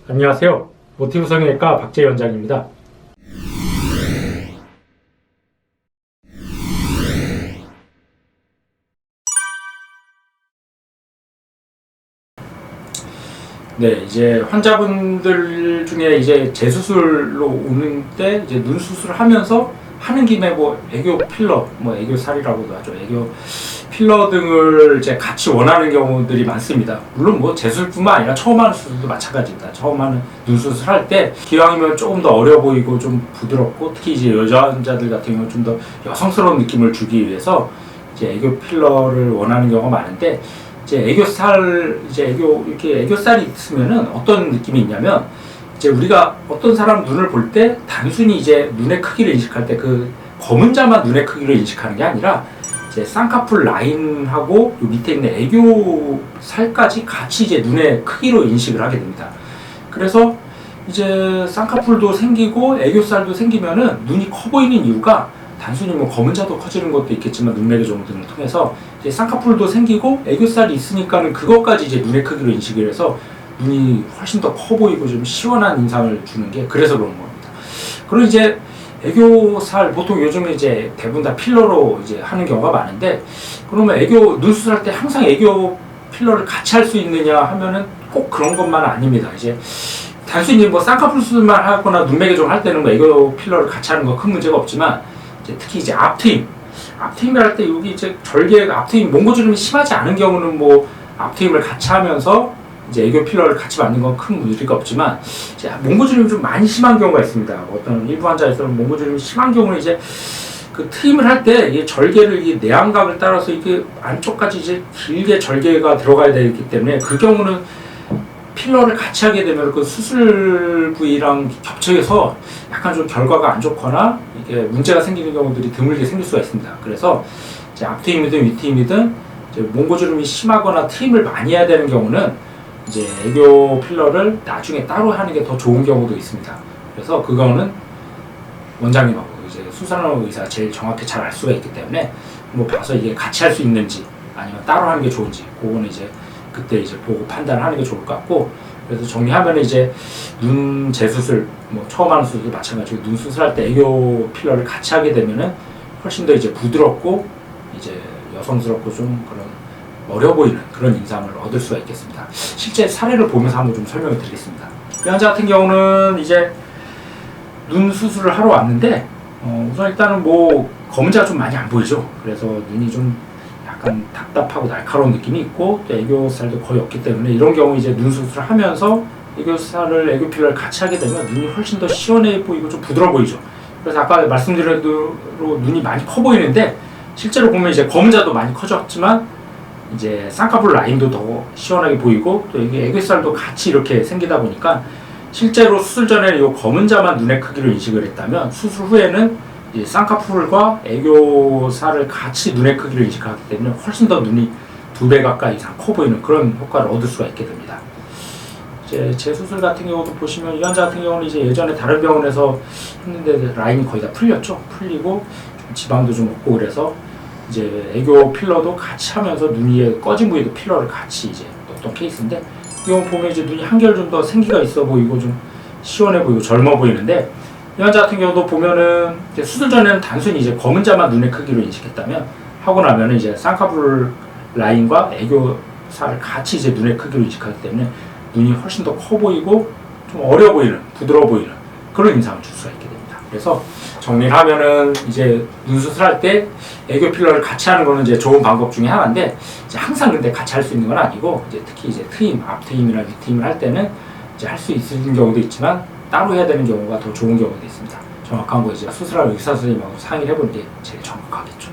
안녕하세요. 모티브 성형외과 박재희 원장입니다. 네, 이제 환자분들 중에 이제 재수술로 오는데 이제 눈 수술을 하면서 하는 김에 뭐 애교 필러, 뭐 애교살이라고도 하죠. 애교 필러 등을 이제 같이 원하는 경우들이 많습니다. 물론 뭐 재수술뿐만 아니라 처음 하는 수술도 마찬가지입니다. 처음 하는 눈 수술할 때 기왕이면 조금 더 어려 보이고 좀 부드럽고 특히 이제 여자분들 같은 경우 좀 더 여성스러운 느낌을 주기 위해서 이제 애교 필러를 원하는 경우가 많은데 이제 이렇게 애교살이 있으면은 어떤 느낌이 있냐면 이제 우리가 어떤 사람 눈을 볼 때 단순히 이제 눈의 크기를 인식할 때 그 검은 자만 눈의 크기를 인식하는 게 아니라 이제 쌍꺼풀 라인하고 요 밑에 있는 애교살까지 같이 이제 눈의 크기로 인식을 하게 됩니다. 그래서 이제 쌍꺼풀도 생기고 애교살도 생기면은 눈이 커 보이는 이유가 단순히 뭐 검은 자도 커지는 것도 있겠지만 눈매개 조명 등을 통해서 이제 쌍꺼풀도 생기고 애교살이 있으니까는 그것까지 이제 눈의 크기로 인식을 해서 눈이 훨씬 더 커 보이고 좀 시원한 인상을 주는 게 그래서 그런 겁니다. 그리고 이제 애교살 보통 요즘에 이제 대부분 다 필러로 이제 하는 경우가 많은데 그러면 눈 수술할 때 항상 애교 필러를 같이 할 수 있느냐 하면은 꼭 그런 것만은 아닙니다. 이제 단순히 뭐 쌍꺼풀 수술만 하거나 눈매개 좀 할 때는 뭐 애교 필러를 같이 하는 거 큰 문제가 없지만 이제 특히 이제 앞트임을 할 때 여기 이제 앞트임 몽고주름이 심하지 않은 경우는 뭐 앞트임을 같이 하면서 이제 애교 필러를 같이 맞는 건 큰 문제가 없지만 이제 몽고주름이 좀 많이 심한 경우가 있습니다. 어떤 일부 환자에서는 몽고주름이 심한 경우는 이제 그 트임을 할 때 이 절개를 이 내안각을 따라서 이게 안쪽까지 이제 길게 절개가 들어가야 되기 때문에 그 경우는 필러를 같이 하게 되면 그 수술 부위랑 겹쳐서 약간 좀 결과가 안 좋거나 이게 문제가 생기는 경우들이 드물게 생길 수가 있습니다. 그래서 이제 앞트임이든 윗트임이든 이제 몽고주름이 심하거나 트임을 많이 해야 되는 경우는 이제 애교 필러를 나중에 따로 하는 게 더 좋은 경우도 있습니다. 그래서 그거는 원장님하고 이제 수술하는 의사가 제일 정확히 잘 알 수가 있기 때문에 뭐 봐서 이게 같이 할 수 있는지 아니면 따로 하는 게 좋은지 그거는 이제 그때 이제 보고 판단하는 게 좋을 것 같고 그래서 정리하면 이제 눈 재수술 뭐 처음 하는 수술도 마찬가지고 눈 수술할 때 애교 필러를 같이 하게 되면은 훨씬 더 이제 부드럽고 이제 여성스럽고 좀 그런 어려 보이는 그런 인상을 얻을 수가 있겠습니다. 실제 사례를 보면서 한번 좀 설명을 드리겠습니다. 이 환자 같은 경우는 이제 눈 수술을 하러 왔는데 우선 일단은 뭐 검은자가 좀 많이 안 보이죠. 그래서 눈이 좀 약간 답답하고 날카로운 느낌이 있고 또 애교살도 거의 없기 때문에 이런 경우 이제 눈 수술을 하면서 애교 필러를 같이 하게 되면 눈이 훨씬 더 시원해 보이고 좀 부드러워 보이죠. 그래서 아까 말씀드린 대로 눈이 많이 커 보이는데 실제로 보면 이제 검은자도 많이 커졌지만 이제 쌍꺼풀 라인도 더 시원하게 보이고 또 이게 애교살도 같이 이렇게 생기다 보니까 실제로 수술 전에는 이 검은자만 눈의 크기로 인식을 했다면 수술 후에는 이 쌍꺼풀과 애교살을 같이 눈의 크기를 인식하기 때문에 훨씬 더 눈이 2배 가까이 이상 커 보이는 그런 효과를 얻을 수가 있게 됩니다. 이제 재수술 같은 경우도 보시면 이 환자 같은 경우는 이제 예전에 다른 병원에서 했는데 라인이 거의 다 풀렸죠. 풀리고 좀 지방도 좀 없고 그래서 이제 애교 필러도 같이 하면서 눈 위에 꺼진 부위도 필러를 같이 이제 넣었던 케이스인데 이 경우 보면 이제 눈이 한결 좀 더 생기가 있어 보이고 좀 시원해 보이고 젊어 보이는데 이 환자 같은 경우도 보면은 이제 수술 전에는 단순히 이제 검은 자만 눈의 크기로 인식했다면 하고 나면은 이제 쌍꺼풀 라인과 애교살을 같이 이제 눈의 크기로 인식하기 때문에 눈이 훨씬 더 커 보이고 좀 어려 보이는 부드러워 보이는 그런 인상을 줄 수가 있게 됩니다. 그래서 정리를 하면은 이제 눈 수술할 때 애교 필러를 같이 하는 거는 이제 좋은 방법 중에 하나인데 이제 항상 근데 같이 할 수 있는 건 아니고 이제 특히 이제 트임, 앞트임이나 윗트임을 할 때는 이제 할 수 있는 경우도 있지만 따로 해야 되는 경우가 더 좋은 경우도 있습니다. 정확한 거 이제 수술할 의사 선생님하고 상의를 해보는 게 제일 정확하겠죠.